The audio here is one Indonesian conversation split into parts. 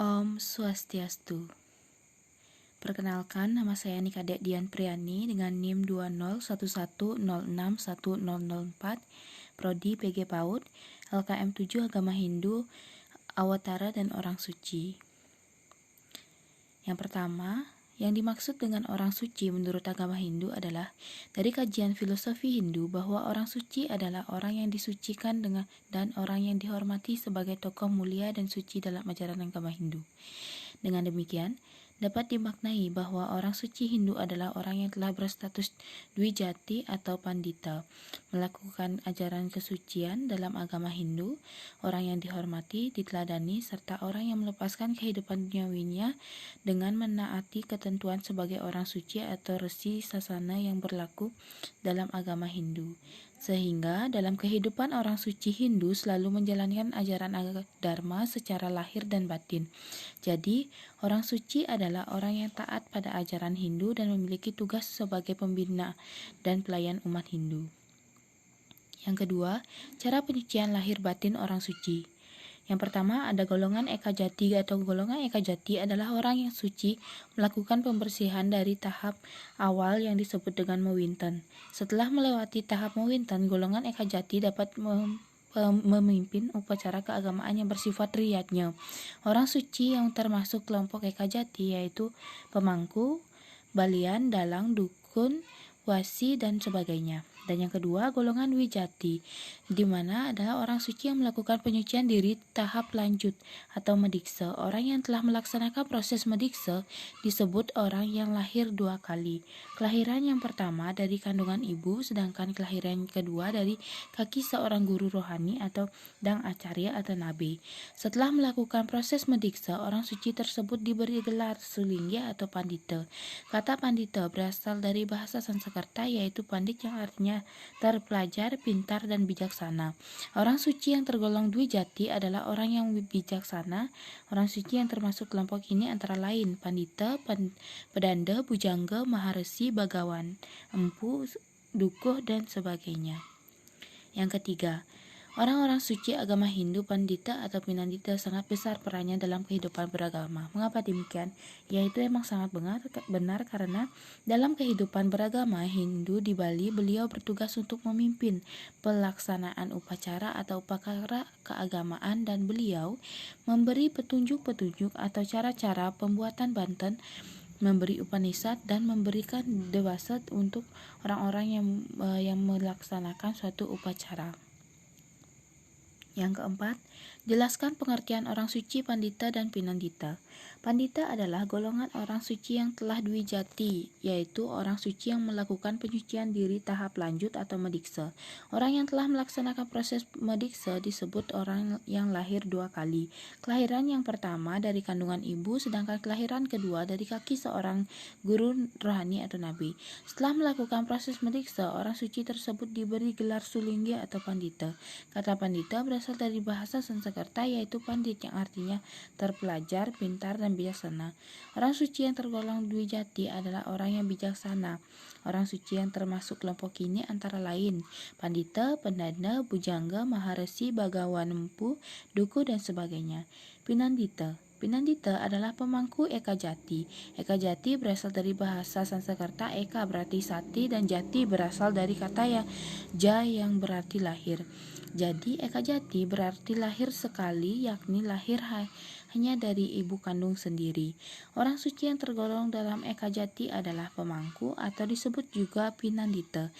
Om Swastiastu. Perkenalkan, nama saya Nikade Dian Priani dengan NIM 2011061004, Prodi PG PAUD, LKM 7 Agama Hindu, Awatara dan Orang Suci. Yang pertama, yang dimaksud dengan orang suci menurut agama Hindu adalah dari kajian filosofi Hindu bahwa orang suci adalah orang yang disucikan dan orang yang dihormati sebagai tokoh mulia dan suci dalam ajaran agama Hindu. Dengan demikian, dapat dimaknai bahwa orang suci Hindu adalah orang yang telah berstatus Dwijati atau Pandita, melakukan ajaran kesucian dalam agama Hindu, orang yang dihormati, diteladani, serta orang yang melepaskan kehidupan duniawinya dengan menaati ketentuan sebagai orang suci atau resi sasana yang berlaku dalam agama Hindu. Sehingga dalam kehidupan orang suci Hindu selalu menjalankan ajaran Dharma secara lahir dan batin. Jadi, orang suci adalah orang yang taat pada ajaran Hindu dan memiliki tugas sebagai pembina dan pelayan umat Hindu. Yang kedua, cara penyucian lahir batin orang suci. Yang pertama, ada golongan Eka Jati atau golongan Eka Jati adalah orang yang suci melakukan pembersihan dari tahap awal yang disebut dengan mewinten. Setelah melewati tahap mewinten, golongan Eka Jati dapat memimpin upacara keagamaan yang bersifat riyatnya. Orang suci yang termasuk kelompok Eka Jati yaitu pemangku, balian, dalang, dukun, wasi, dan sebagainya. Dan yang kedua, golongan Wijati, di mana adalah orang suci yang melakukan penyucian diri tahap lanjut atau mediksa. Orang yang telah melaksanakan proses mediksa disebut orang yang lahir dua kali. Kelahiran yang pertama dari kandungan ibu, sedangkan kelahiran yang kedua dari kaki seorang guru rohani atau dang acarya atau nabi. Setelah melakukan proses mediksa, orang suci tersebut diberi gelar sulingya atau pandita. Kata pandita berasal dari bahasa Sanskerta yaitu pandit yang artinya terpelajar, pintar, dan bijaksana. Orang suci yang tergolong Dwijati adalah orang yang bijaksana. Orang suci yang termasuk kelompok ini antara lain Pandita, Pedanda, Bujangga, Maharesi, Bagawan, Empu, Dukuh, dan sebagainya. Yang ketiga, orang-orang suci agama Hindu, Pandita atau Pinandita sangat besar perannya dalam kehidupan beragama. Mengapa demikian? Yaitu emang sangat benar karena dalam kehidupan beragama Hindu di Bali, beliau bertugas untuk memimpin pelaksanaan upacara atau upacara keagamaan dan beliau memberi petunjuk-petunjuk atau cara-cara pembuatan banten, memberi Upanishad dan memberikan dewasa untuk orang-orang yang melaksanakan suatu upacara. Yang keempat, jelaskan pengertian orang suci, Pandita, dan Pinandita. Pandita adalah golongan orang suci yang telah Dwijati, yaitu orang suci yang melakukan penyucian diri tahap lanjut atau mediksa. Orang yang telah melaksanakan proses mediksa disebut orang yang lahir dua kali. Kelahiran yang pertama dari kandungan ibu, sedangkan kelahiran kedua dari kaki seorang guru rohani atau nabi. Setelah melakukan proses mediksa, orang suci tersebut diberi gelar sulingya atau pandita. Kata pandita berasal dari bahasa Sanskerta yaitu pandit yang artinya terpelajar, pintar, dan bijaksana. Orang suci yang tergolong Dwijati adalah orang yang bijaksana. Orang suci yang termasuk kelompok ini antara lain Pandita, Pendanda, Bujangga, Maharesi, Bagawan, Empu, Duku, dan sebagainya. Pinandita adalah pemangku Eka Jati. Eka Jati berasal dari bahasa Sanskerta Eka berarti sati dan Jati berasal dari kata yang berarti lahir. Jadi Eka Jati berarti lahir sekali, yakni lahir hanya dari ibu kandung sendiri. Orang suci yang tergolong dalam Eka Jati adalah pemangku atau disebut juga Pinandita,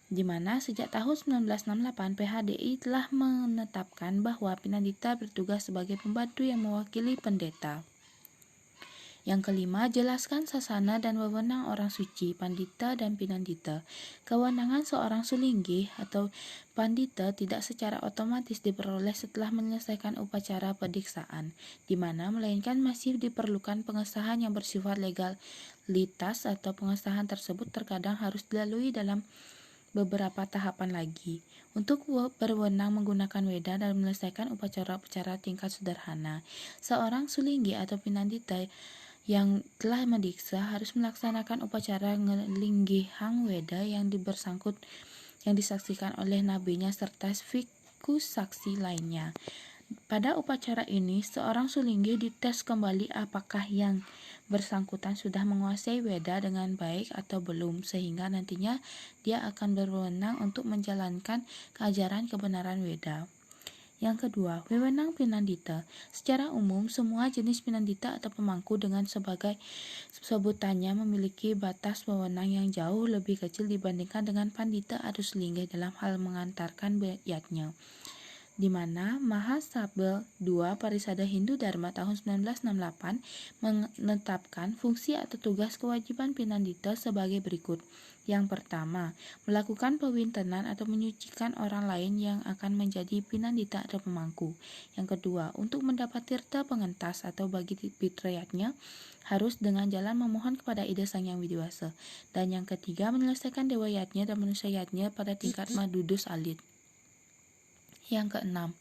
di mana sejak tahun 1968 PHDI telah menetapkan bahwa Pinandita bertugas sebagai pembantu yang mewakili pendeta. Yang kelima, jelaskan sasana dan wewenang orang suci, Pandita dan Pinandita. Kewenangan seorang sulinggi atau Pandita tidak secara otomatis diperoleh setelah menyelesaikan upacara pediksaan, di mana melainkan masih diperlukan pengesahan yang bersifat legalitas atau pengesahan tersebut terkadang harus dilalui dalam beberapa tahapan lagi. Untuk berwenang menggunakan weda dalam menyelesaikan upacara-upacara tingkat sederhana, seorang sulinggi atau Pinandita yang telah mendiksa harus melaksanakan upacara ngelinggihang weda yang disaksikan oleh nabinya serta fikus saksi lainnya. Pada upacara ini, seorang sulinggi dites kembali apakah yang bersangkutan sudah menguasai Weda dengan baik atau belum, sehingga nantinya dia akan berwenang untuk menjalankan keajaran kebenaran Weda. Yang kedua, wewenang pinandita. Secara umum, semua jenis pinandita atau pemangku dengan sebagai sebutannya memiliki batas wewenang yang jauh lebih kecil dibandingkan dengan pandita atau sulinggi dalam hal mengantarkan yatnya, di mana Mahasabha II Parisada Hindu Dharma tahun 1968 menetapkan fungsi atau tugas kewajiban pinandita sebagai berikut. Yang pertama, melakukan pewintenan atau menyucikan orang lain yang akan menjadi pinandita atau pemangku. Yang kedua, untuk mendapat tirta pengentas atau bagi fitrayatnya harus dengan jalan memohon kepada Ida Sang Yang Widiwasa. Dan yang ketiga, menyelesaikan dewayatnya dan manusiayatnya pada tingkat madudus alit. Yang keenam,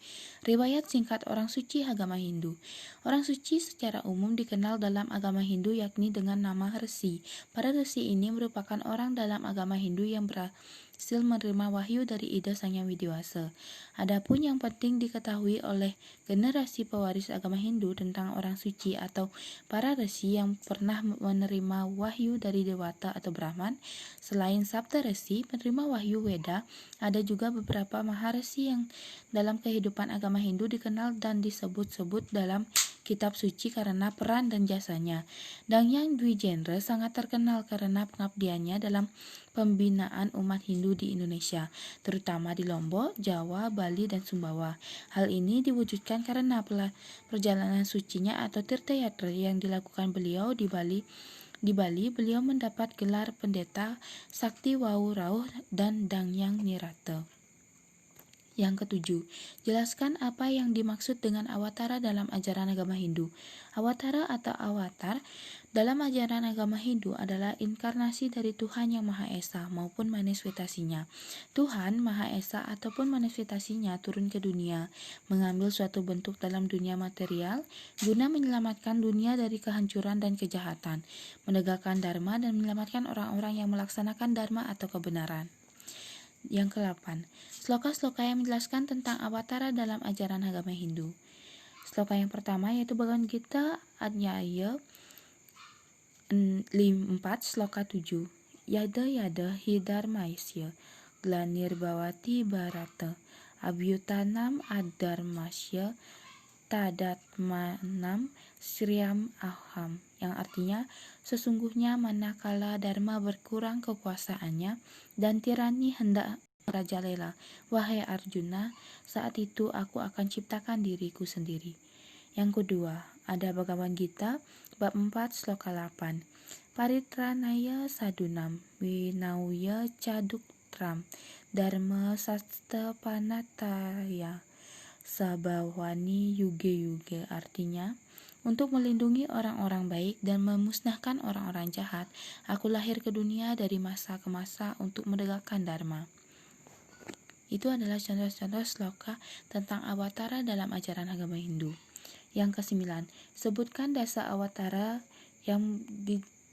riwayat singkat orang suci agama Hindu. Orang suci secara umum dikenal dalam agama Hindu yakni dengan nama Resi. Para Resi ini merupakan orang dalam agama Hindu yang berhasil menerima wahyu dari Ida Sang Yang Widiwasa. Adapun yang penting diketahui oleh generasi pewaris agama Hindu tentang orang suci atau para Resi yang pernah menerima wahyu dari Dewata atau Brahman. Selain Sapta Resi penerima wahyu Weda, ada juga beberapa Maharesi yang dalam kehidupan agama Hindu dikenal dan disebut-sebut dalam kitab suci karena peran dan jasanya. Dangyang Dwijendra sangat terkenal karena pengabdiannya dalam pembinaan umat Hindu di Indonesia, terutama di Lombok, Jawa, Bali, dan Sumbawa. Hal ini diwujudkan karena perjalanan sucinya atau tirtayatra yang dilakukan beliau di Bali. Di Bali, beliau mendapat gelar pendeta Sakti Wau Rauh dan Dangyang Nirata. Yang ketujuh, jelaskan apa yang dimaksud dengan awatara dalam ajaran agama Hindu. Awatara atau avatar dalam ajaran agama Hindu adalah inkarnasi dari Tuhan Yang Maha Esa maupun manifestasinya. Tuhan Maha Esa ataupun manifestasinya turun ke dunia, mengambil suatu bentuk dalam dunia material guna menyelamatkan dunia dari kehancuran dan kejahatan, menegakkan dharma dan menyelamatkan orang-orang yang melaksanakan dharma atau kebenaran. Yang ke-8, sloka-sloka yang menjelaskan tentang awatara dalam ajaran agama Hindu. Sloka yang pertama yaitu Bhagavad Gita Adhyaya 4 sloka 7. Yada yada hidarmaisya glanirbawati bharata abhyutanam adarmasya tadatmanam sriam aham, yang artinya sesungguhnya manakala dharma berkurang kekuasaannya dan tirani hendak merajalela, wahai Arjuna, saat itu aku akan ciptakan diriku sendiri. Yang kedua, ada Bhagavad Gita bab 4 sloka 8. Paritranaya sadunam winauya caduktram dharma sasta panataya sabawani yuge-yuge, artinya untuk melindungi orang-orang baik dan memusnahkan orang-orang jahat, aku lahir ke dunia dari masa ke masa untuk menegakkan dharma. Itu adalah contoh-contoh sloka tentang awatara dalam ajaran agama Hindu. Yang ke-9, sebutkan dasa awatara yang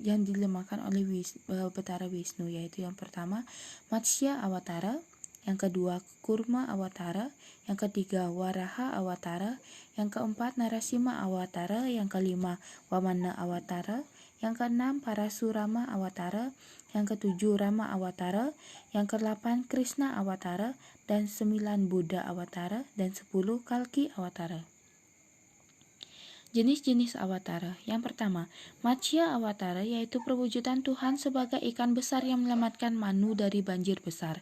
dilemakan oleh Betara Wisnu, yaitu yang pertama Matsya Awatara, yang kedua Kurma Awatara, yang ketiga Waraha Awatara, yang keempat Narasima Awatara, yang kelima Wamana Awatara, yang keenam Parasurama Awatara, yang ketujuh Rama Awatara, yang ke-8 Krishna Awatara, dan 9 Buddha Awatara, dan 10 Kalki Awatara. Jenis-jenis awatara. Yang pertama, Matsya Awatara, yaitu perwujudan Tuhan sebagai ikan besar yang menyelamatkan Manu dari banjir besar.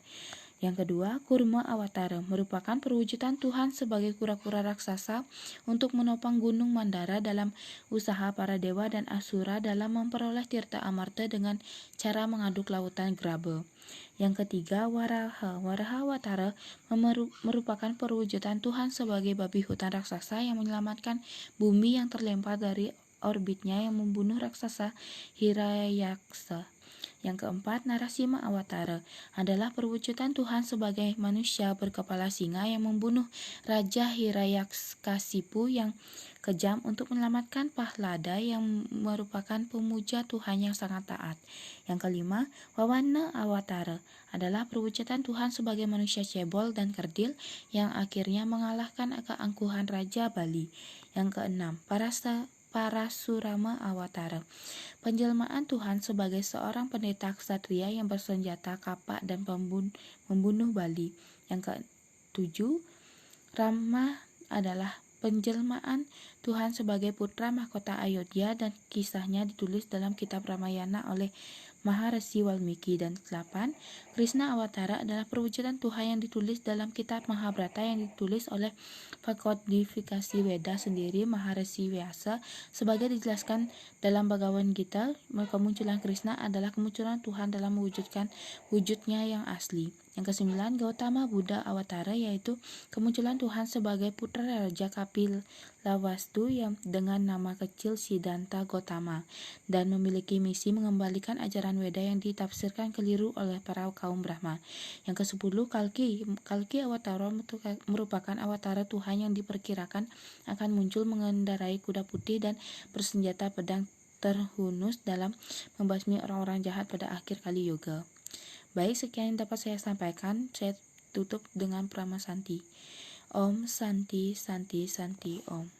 Yang kedua, Kurma Awatara, merupakan perwujudan Tuhan sebagai kura-kura raksasa untuk menopang Gunung Mandara dalam usaha para dewa dan asura dalam memperoleh tirta amarta dengan cara mengaduk lautan Graba. Yang ketiga, Waraha. Waraha Awatara merupakan perwujudan Tuhan sebagai babi hutan raksasa yang menyelamatkan bumi yang terlempar dari orbitnya yang membunuh raksasa Hiranyaksa. Yang keempat, Narasimha Awatara adalah perwujudan Tuhan sebagai manusia berkepala singa yang membunuh Raja Hiranyakasipu yang kejam untuk menyelamatkan Pahlada yang merupakan pemuja Tuhan yang sangat taat. Yang kelima, Wawana Awatara adalah perwujudan Tuhan sebagai manusia cebol dan kerdil yang akhirnya mengalahkan keangkuhan Raja Bali. Yang keenam, Parasurama Awatara, penjelmaan Tuhan sebagai seorang pendeta ksatria yang bersenjata kapak dan membunuh Bali. Yang ketujuh, Rama adalah penjelmaan Tuhan sebagai putra mahkota Ayodhya dan kisahnya ditulis dalam kitab Ramayana oleh Maharesi Walmiki. Dan 8, Krishna Awatara adalah perwujudan Tuhan yang ditulis dalam kitab Mahabharata yang ditulis oleh pekodifikasi Weda sendiri Maharesi Vyasa. Sebagai dijelaskan dalam Bhagavad Gita, kemunculan Krishna adalah kemunculan Tuhan dalam mewujudkan wujudnya yang asli. Yang kesembilan, Gautama Buddha Awatara, yaitu kemunculan Tuhan sebagai putra Raja Kapilavastu yang dengan nama kecil Siddhartha Gautama dan memiliki misi mengembalikan ajaran Weda yang ditafsirkan keliru oleh para kaum Brahma. Yang kesepuluh, Kalki Awatara merupakan awatara Tuhan yang diperkirakan akan muncul mengendarai kuda putih dan bersenjata pedang terhunus dalam membasmi orang-orang jahat pada akhir kali yoga. Baik, sekian yang dapat saya sampaikan. Saya tutup dengan Prama Santi. Om Santi Santi Santi Om.